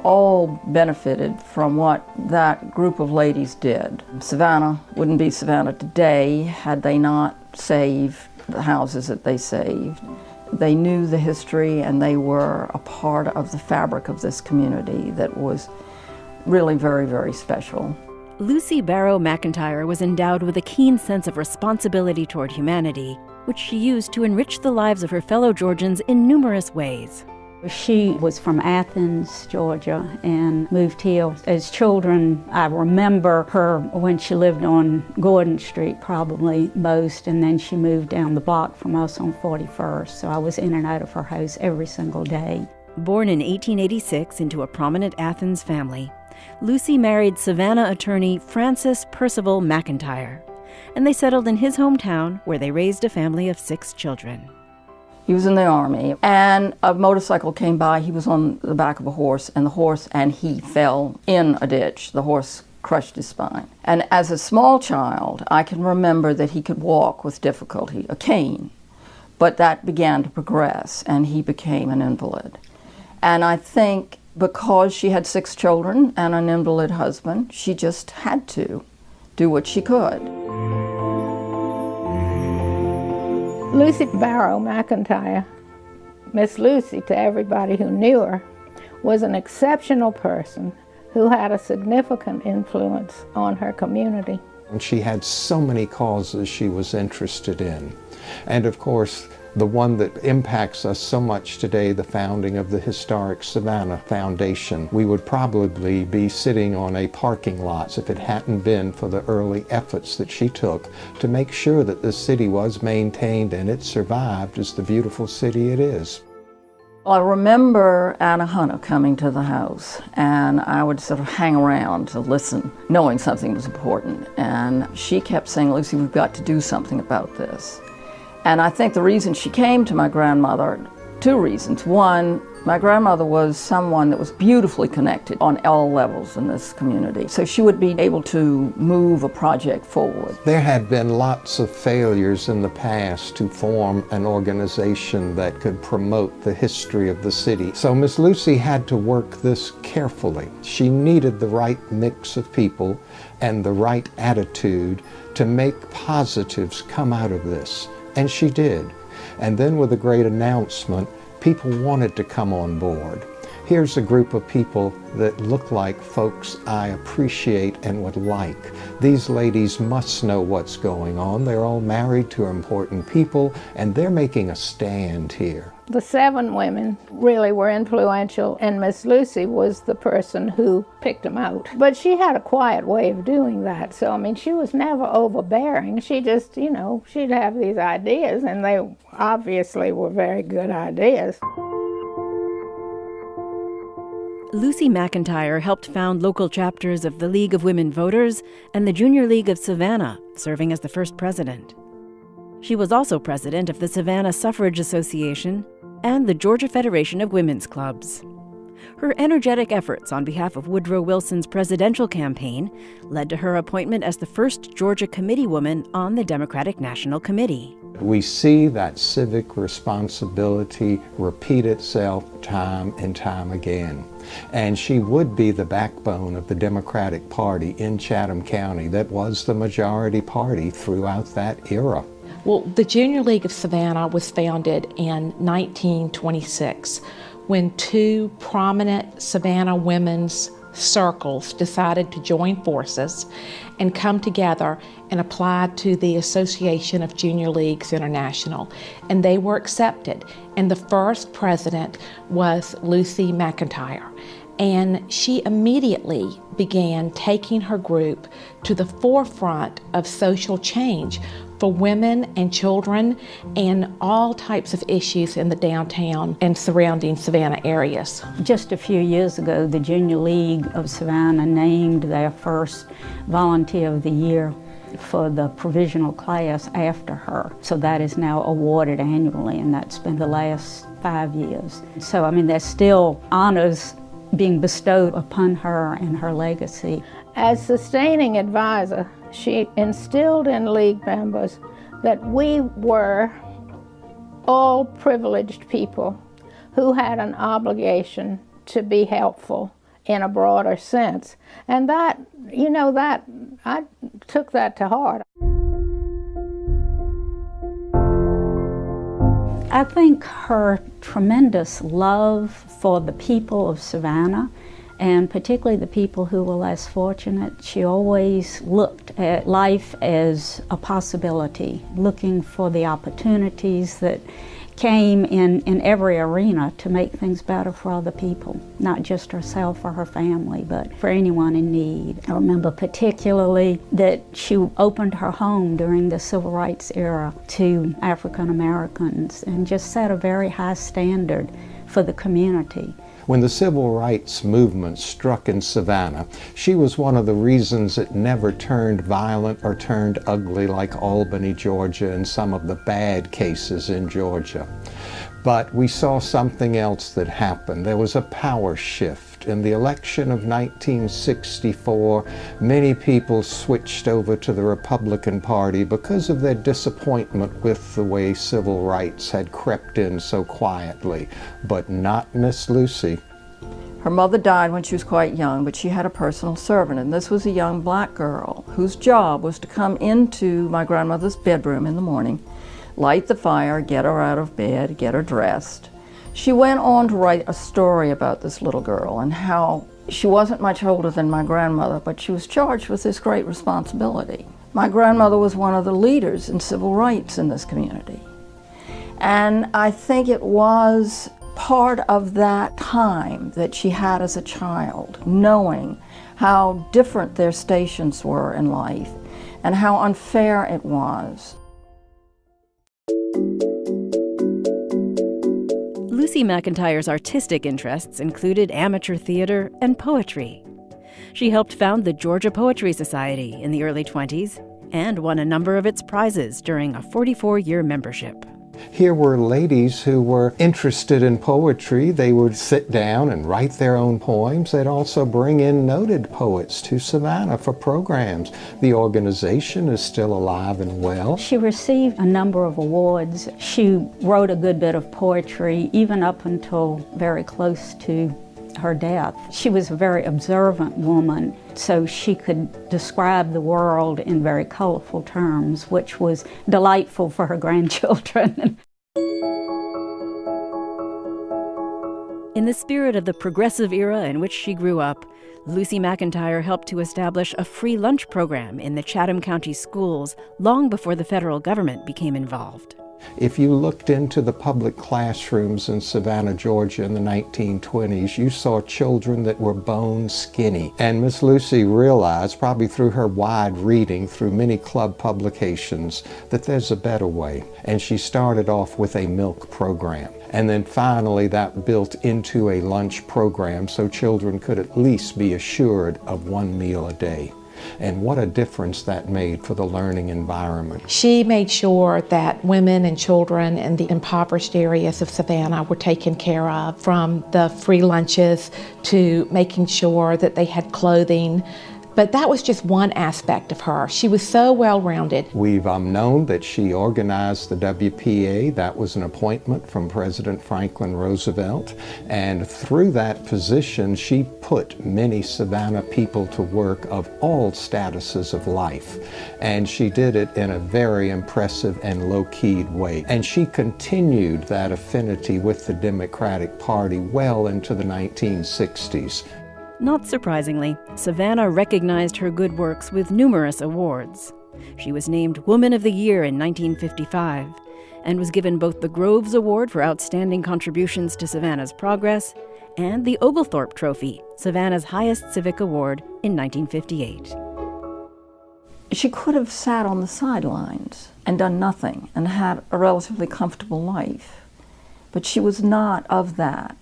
all benefited from what that group of ladies did. Savannah wouldn't be Savannah today had they not saved the houses that they saved. They knew the history and they were a part of the fabric of this community that was really very, very special. Lucy Barrow McIntire was endowed with a keen sense of responsibility toward humanity, which she used to enrich the lives of her fellow Georgians in numerous ways. She was from Athens, Georgia, and moved here. As children, I remember her when she lived on Gordon Street, probably most, and then she moved down the block from us on 41st, so I was in and out of her house every single day. Born in 1886 into a prominent Athens family, Lucy married Savannah attorney Francis Percival McIntire, and they settled in his hometown where they raised a family of 6 children. He was in the Army, and a motorcycle came by. He was on the back of a horse, and he fell in a ditch. The horse crushed his spine. And as a small child, I can remember that he could walk with difficulty, a cane, but that began to progress, and he became an invalid. And I think because she had 6 children and an invalid husband, she just had to do what she could. Lucy Barrow McIntire, Miss Lucy to everybody who knew her, was an exceptional person who had a significant influence on her community. And she had so many causes she was interested in. And of course, the one that impacts us so much today, the founding of the historic Savannah Foundation. We would probably be sitting on a parking lot if it hadn't been for the early efforts that she took to make sure that this city was maintained and it survived as the beautiful city it is. I remember Anna Hunter coming to the house, and I would sort of hang around to listen, knowing something was important. And she kept saying, "Lucy, we've got to do something about this." And I think the reason she came to my grandmother, 2 reasons. One, my grandmother was someone that was beautifully connected on all levels in this community. So she would be able to move a project forward. There had been lots of failures in the past to form an organization that could promote the history of the city. So Miss Lucy had to work this carefully. She needed the right mix of people and the right attitude to make positives come out of this. And she did. And then with a great announcement, people wanted to come on board. Here's a group of people that look like folks I appreciate and would like. These ladies must know what's going on. They're all married to important people, and they're making a stand here. The 7 women really were influential, and Miss Lucy was the person who picked them out. But she had a quiet way of doing that, so I mean, she was never overbearing. She just, she'd have these ideas, and they obviously were very good ideas. Lucy McIntire helped found local chapters of the League of Women Voters and the Junior League of Savannah, serving as the first president. She was also president of the Savannah Suffrage Association and the Georgia Federation of Women's Clubs. Her energetic efforts on behalf of Woodrow Wilson's presidential campaign led to her appointment as the first Georgia committeewoman on the Democratic National Committee. We see that civic responsibility repeat itself time and time again. And she would be the backbone of the Democratic Party in Chatham County that was the majority party throughout that era. Well, the Junior League of Savannah was founded in 1926 when 2 prominent Savannah women's circles decided to join forces and come together and apply to the Association of Junior Leagues International. And they were accepted. And the first president was Lucy McIntire. And she immediately began taking her group to the forefront of social change for women and children and all types of issues in the downtown and surrounding Savannah areas. Just a few years ago, the Junior League of Savannah named their first Volunteer of the Year for the provisional class after her. So that is now awarded annually, and that's been the last 5 years. So, I mean, there's still honors being bestowed upon her and her legacy. As sustaining advisor, she instilled in League members that we were all privileged people who had an obligation to be helpful in a broader sense. And that, I took that to heart. I think her tremendous love for the people of Savannah, and particularly the people who were less fortunate, she always looked at life as a possibility, looking for the opportunities that came in every arena to make things better for other people, not just herself or her family, but for anyone in need. I remember particularly that she opened her home during the Civil Rights era to African Americans and just set a very high standard for the community. When the civil rights movement struck in Savannah, she was one of the reasons it never turned violent or turned ugly like Albany, Georgia, and some of the bad cases in Georgia. But we saw something else that happened. There was a power shift. In the election of 1964, many people switched over to the Republican Party because of their disappointment with the way civil rights had crept in so quietly, but not Miss Lucy. Her mother died when she was quite young, but she had a personal servant, and this was a young black girl whose job was to come into my grandmother's bedroom in the morning, light the fire, get her out of bed, get her dressed. She went on to write a story about this little girl and how she wasn't much older than my grandmother, but she was charged with this great responsibility. My grandmother was one of the leaders in civil rights in this community. And I think it was part of that time that she had as a child, knowing how different their stations were in life and how unfair it was. Lucy McIntire's artistic interests included amateur theater and poetry. She helped found the Georgia Poetry Society in the early 20s and won a number of its prizes during a 44-year membership. Here were ladies who were interested in poetry. They would sit down and write their own poems. They'd also bring in noted poets to Savannah for programs. The organization is still alive and well. She received a number of awards. She wrote a good bit of poetry, even up until very close to her death. She was a very observant woman, so she could describe the world in very colorful terms, which was delightful for her grandchildren. In the spirit of the progressive era in which she grew up, Lucy McIntire helped to establish a free lunch program in the Chatham County schools long before the federal government became involved. If you looked into the public classrooms in Savannah, Georgia in the 1920s, you saw children that were bone skinny. And Miss Lucy realized, probably through her wide reading, through many club publications, that there's a better way. And she started off with a milk program. And then finally that built into a lunch program so children could at least be assured of one meal a day. And what a difference that made for the learning environment. She made sure that women and children in the impoverished areas of Savannah were taken care of, from the free lunches to making sure that they had clothing. But that was just one aspect of her. She was so well-rounded. We've known that she organized the WPA. That was an appointment from President Franklin Roosevelt. And through that position, she put many Savannah people to work of all statuses of life. And she did it in a very impressive and low-keyed way. And she continued that affinity with the Democratic Party well into the 1960s. Not surprisingly, Savannah recognized her good works with numerous awards. She was named Woman of the Year in 1955 and was given both the Groves Award for outstanding contributions to Savannah's progress and the Oglethorpe Trophy, Savannah's highest civic award, in 1958. She could have sat on the sidelines and done nothing and had a relatively comfortable life, but she was not of that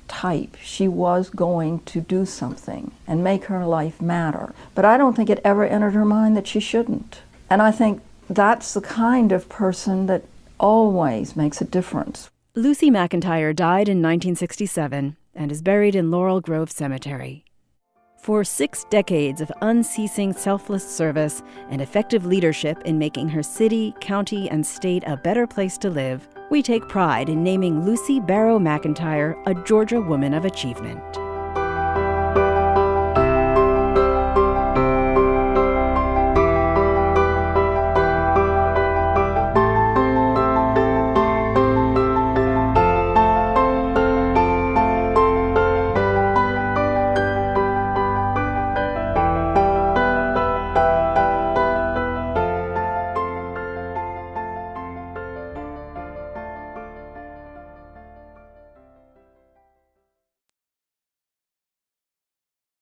type. She was going to do something and make her life matter. But I don't think it ever entered her mind that she shouldn't. And I think that's the kind of person that always makes a difference. Lucy McIntire died in 1967 and is buried in Laurel Grove Cemetery. For 6 decades of unceasing selfless service and effective leadership in making her city, county, and state a better place to live, we take pride in naming Lucy Barrow McIntire a Georgia Woman of Achievement.